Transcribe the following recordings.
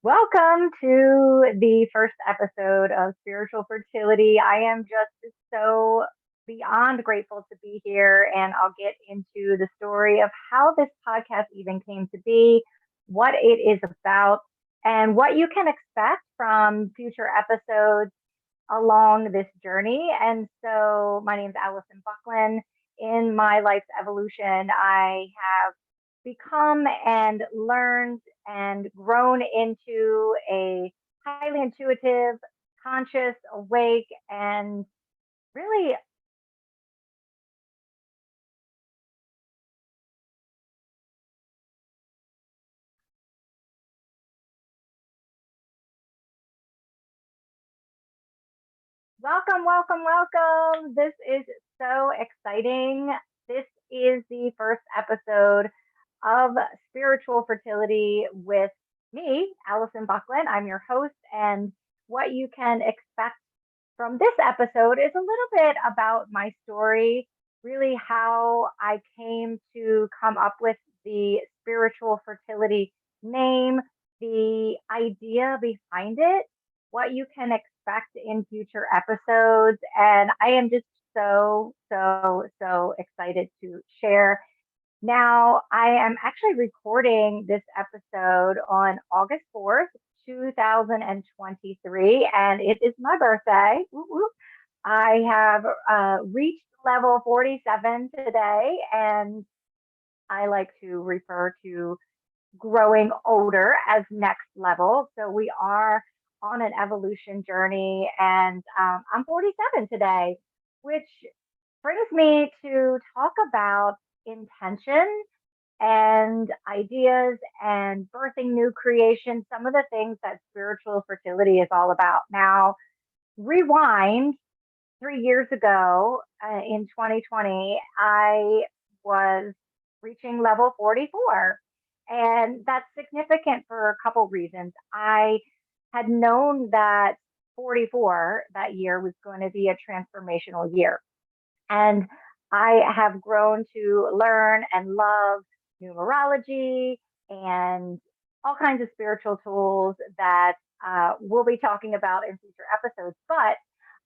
Welcome to the first episode of Spiritual Fertility. I am just so beyond grateful to be here, and I'll get into the story of how this podcast even came to be, what it is about, and what you can expect from future episodes along this journey. And so, my name is Alison Bucklin. In my life's evolution, I have become and learned and grown into a highly intuitive, conscious, awake, and really welcome. This is so exciting. This is the first episode of Spiritual Fertility with me, Alison Bucklin. I'm your host, and what you can expect from this episode is a little bit about my story, really how I came to come up with the spiritual fertility name, the idea behind it, what you can expect in future episodes. And I am just so excited to share. Now, I am actually recording this episode on August 4th, 2023, and it is my birthday. Woo woo. I have reached level 47 today, and I like to refer to growing older as next level. So we are on an evolution journey, and I'm 47 today, which brings me to talk about intention and ideas and birthing new creation, some of the things that spiritual fertility is all about. Now, rewind 3 years ago in 2020, I was reaching level 44. And that's significant for a couple reasons. I had known that 44 that year was going to be a transformational year. And I have grown to learn and love numerology and all kinds of spiritual tools that we'll be talking about in future episodes. But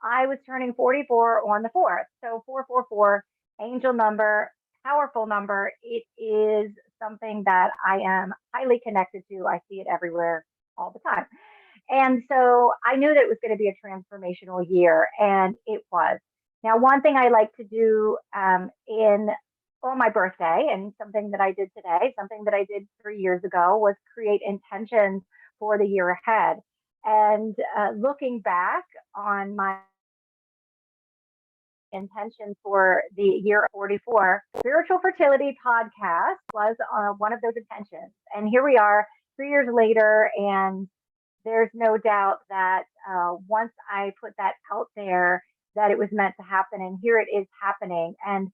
I was turning 44 on the 4th. So 444, angel number, powerful number. It is something that I am highly connected to. I see it everywhere all the time. And so I knew that it was going to be a transformational year, and it was. Now, one thing I like to do in on my birthday, and something that I did today, something that I did 3 years ago, was create intentions for the year ahead. And looking back on my intentions for the year 44, Spiritual Fertility Podcast was one of those intentions. And here we are 3 years later, and there's no doubt that once I put that out there, that it was meant to happen, and here it is happening. And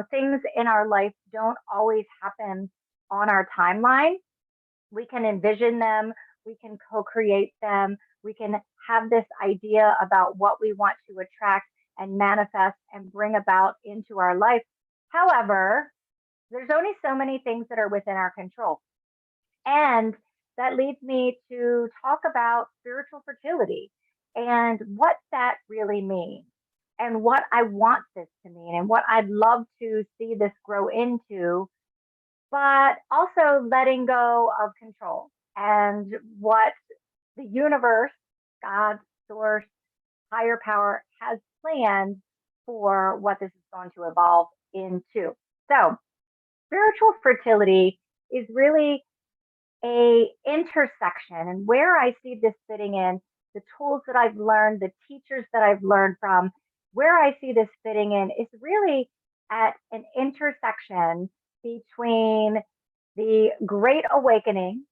things in our life don't always happen on our timeline. We can envision them, we can co-create them, we can have this idea about what we want to attract and manifest and bring about into our life. However, there's only so many things that are within our control. And that leads me to talk about spiritual fertility and what that really means, and what I want this to mean, and what I'd love to see this grow into, but also letting go of control and what the universe, God, source, higher power has planned for what this is going to evolve into. So, spiritual fertility is really a intersection, and where I see this fitting in, the tools that I've learned, the teachers that I've learned from, where I see this fitting in is really at an intersection between the Great Awakening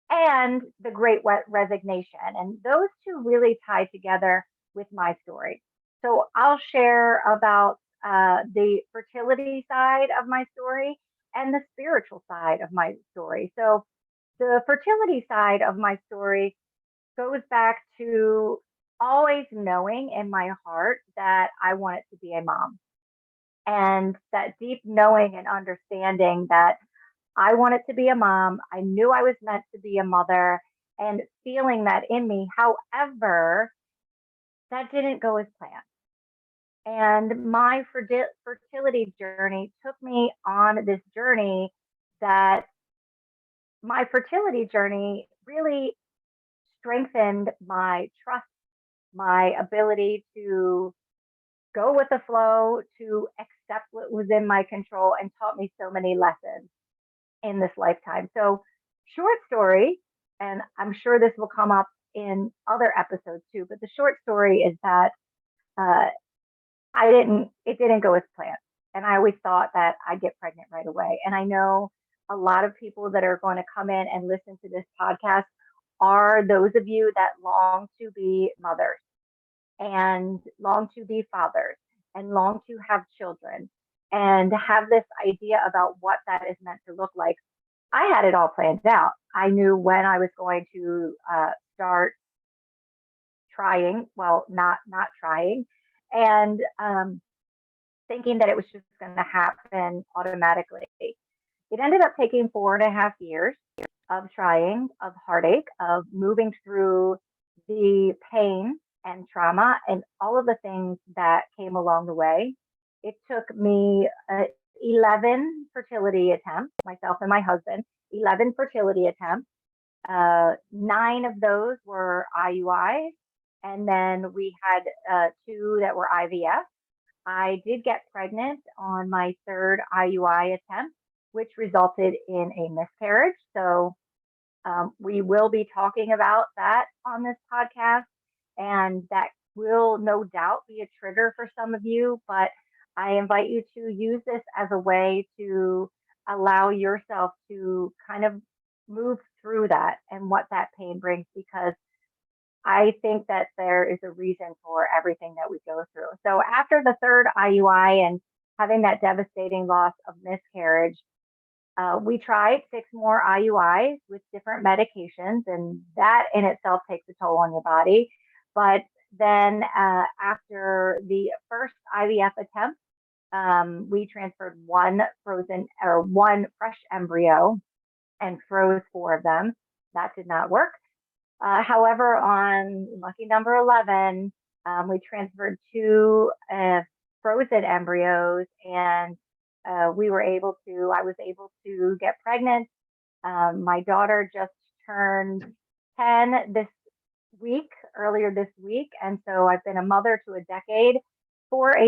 and the Great Resignation. And those two really tie together with my story. So I'll share about the fertility side of my story and the spiritual side of my story. So the fertility side of my story goes back to always knowing in my heart that I wanted to be a mom, and that deep knowing and understanding that I wanted to be a mom. I knew I was meant to be a mother, and feeling that in me. However, that didn't go as planned. And my fertility journey took me on this journey that my fertility journey really strengthened my trust, my ability to go with the flow, to accept what was in my control, and taught me so many lessons in this lifetime. So, short story, and I'm sure this will come up in other episodes too, but the short story is that uh, it didn't go as planned. And I always thought that I'd get pregnant right away. And I know a lot of people that are going to come in and listen to this podcast are those of you that long to be mothers and long to be fathers and long to have children and have this idea about what that is meant to look like. I had it all planned out. I knew when I was going to start trying, well, not trying, and thinking that it was just going to happen automatically. It ended up taking 4.5 years of trying, of heartache, of moving through the pain and trauma and all of the things that came along the way. It took me 11 fertility attempts, myself and my husband, 11 fertility attempts. 9 of those were IUIs, and then we had 2 that were IVF. I did get pregnant on my third IUI attempt, which resulted in a miscarriage. So we will be talking about that on this podcast, and that will no doubt be a trigger for some of you. But I invite you to use this as a way to allow yourself to kind of move through that and what that pain brings, because I think that there is a reason for everything that we go through. So after the third IUI and having that devastating loss of miscarriage, we tried 6 more IUIs with different medications, and that in itself takes a toll on your body. But then after the first IVF attempt, we transferred one fresh embryo and froze 4 of them. That did not work. However, on lucky number 11, we transferred 2 frozen embryos, and I was able to get pregnant. My daughter just turned 10 earlier this week. And so I've been a mother for a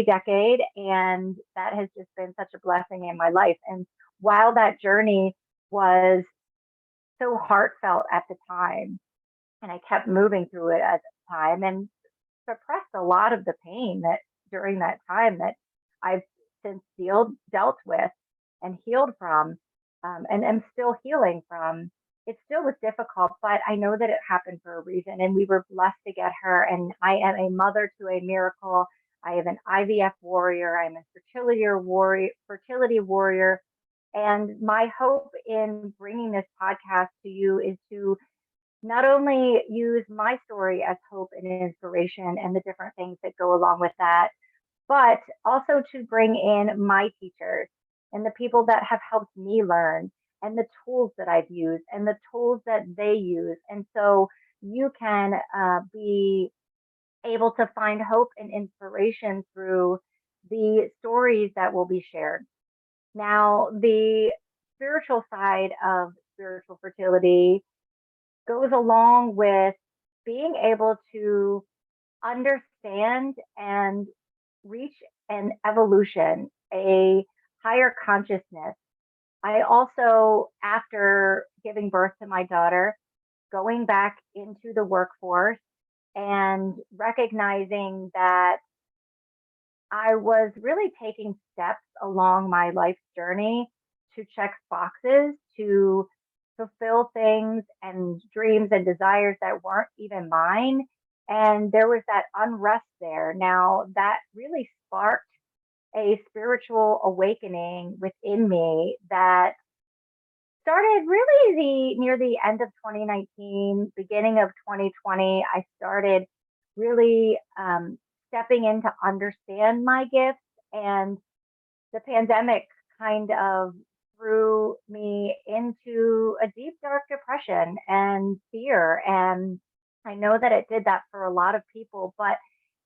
decade, and that has just been such a blessing in my life. And while that journey was so heartfelt at the time, and I kept moving through it at the time and suppressed a lot of the pain that during that time that I've since dealt with and healed from, and am still healing from. It still was difficult, but I know that it happened for a reason, and we were blessed to get her. And I am a mother to a miracle. I am an IVF warrior. I'm a fertility warrior. And my hope in bringing this podcast to you is to not only use my story as hope and inspiration and the different things that go along with that, but also to bring in my teachers and the people that have helped me learn, and the tools that I've used and the tools that they use. And so you can be able to find hope and inspiration through the stories that will be shared. Now, the spiritual side of spiritual fertility goes along with being able to understand and reach an evolution, a higher consciousness. I also, after giving birth to my daughter, going back into the workforce and recognizing that I was really taking steps along my life's journey to check boxes, to fulfill things and dreams and desires that weren't even mine. And there was that unrest there. Now, that really sparked a spiritual awakening within me that started really near the end of 2019, beginning of 2020. I started really stepping in to understand my gifts, and the pandemic kind of threw me into a deep, dark depression and fear. And I know that it did that for a lot of people, but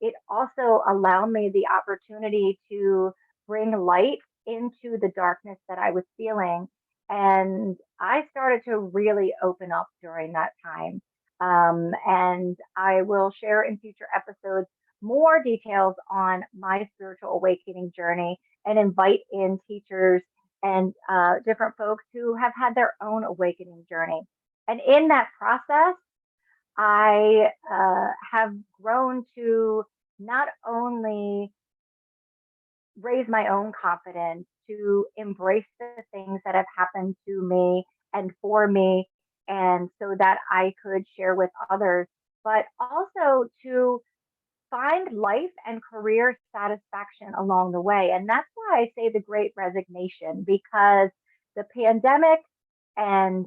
it also allowed me the opportunity to bring light into the darkness that I was feeling. And I started to really open up during that time. And I will share in future episodes more details on my spiritual awakening journey and invite in teachers and different folks who have had their own awakening journey. And in that process, I have grown to not only raise my own confidence, to embrace the things that have happened to me and for me, and so that I could share with others, but also to find life and career satisfaction along the way. And that's why I say the great resignation, because the pandemic and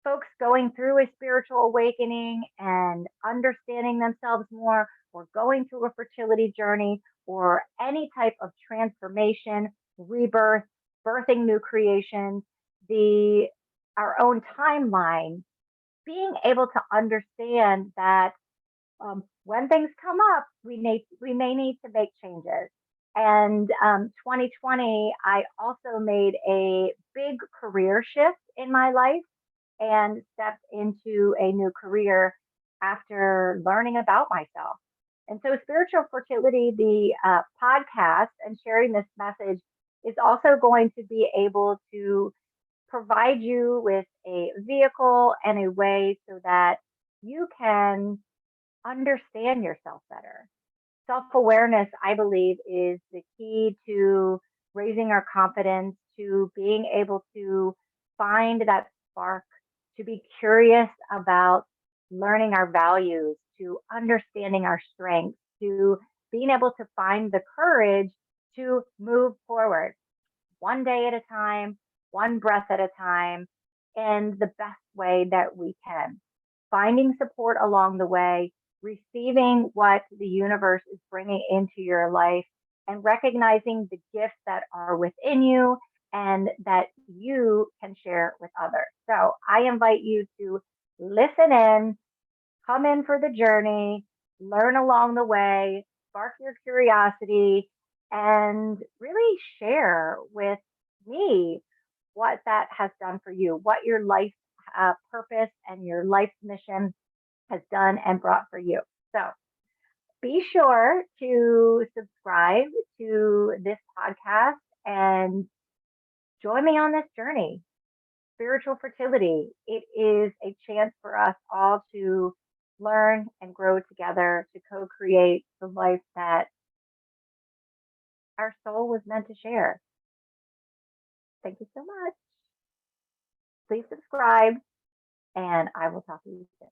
folks going through a spiritual awakening and understanding themselves more, or going through a fertility journey, or any type of transformation, rebirth, birthing new creation, the our own timeline, being able to understand that when things come up, we may need to make changes. And 2020, I also made a big career shift in my life and stepped into a new career after learning about myself. And so, Spiritual Fertility, the podcast, and sharing this message is also going to be able to provide you with a vehicle and a way so that you can understand yourself better. Self awareness, I believe, is the key to raising our confidence, to being able to find that spark, to be curious about learning our values, to understanding our strengths, to being able to find the courage to move forward one day at a time, one breath at a time, in the best way that we can. Finding support along the way, receiving what the universe is bringing into your life, and recognizing the gifts that are within you and that you can share with others. So I invite you to listen in, come in for the journey, learn along the way, spark your curiosity, and really share with me what that has done for you, what your life purpose and your life's mission has done and brought for you. So be sure to subscribe to this podcast and join me on this journey. Spiritual fertility. It is a chance for us all to learn and grow together to co create the life that our soul was meant to share. Thank you so much. Please subscribe, and I will talk to you soon.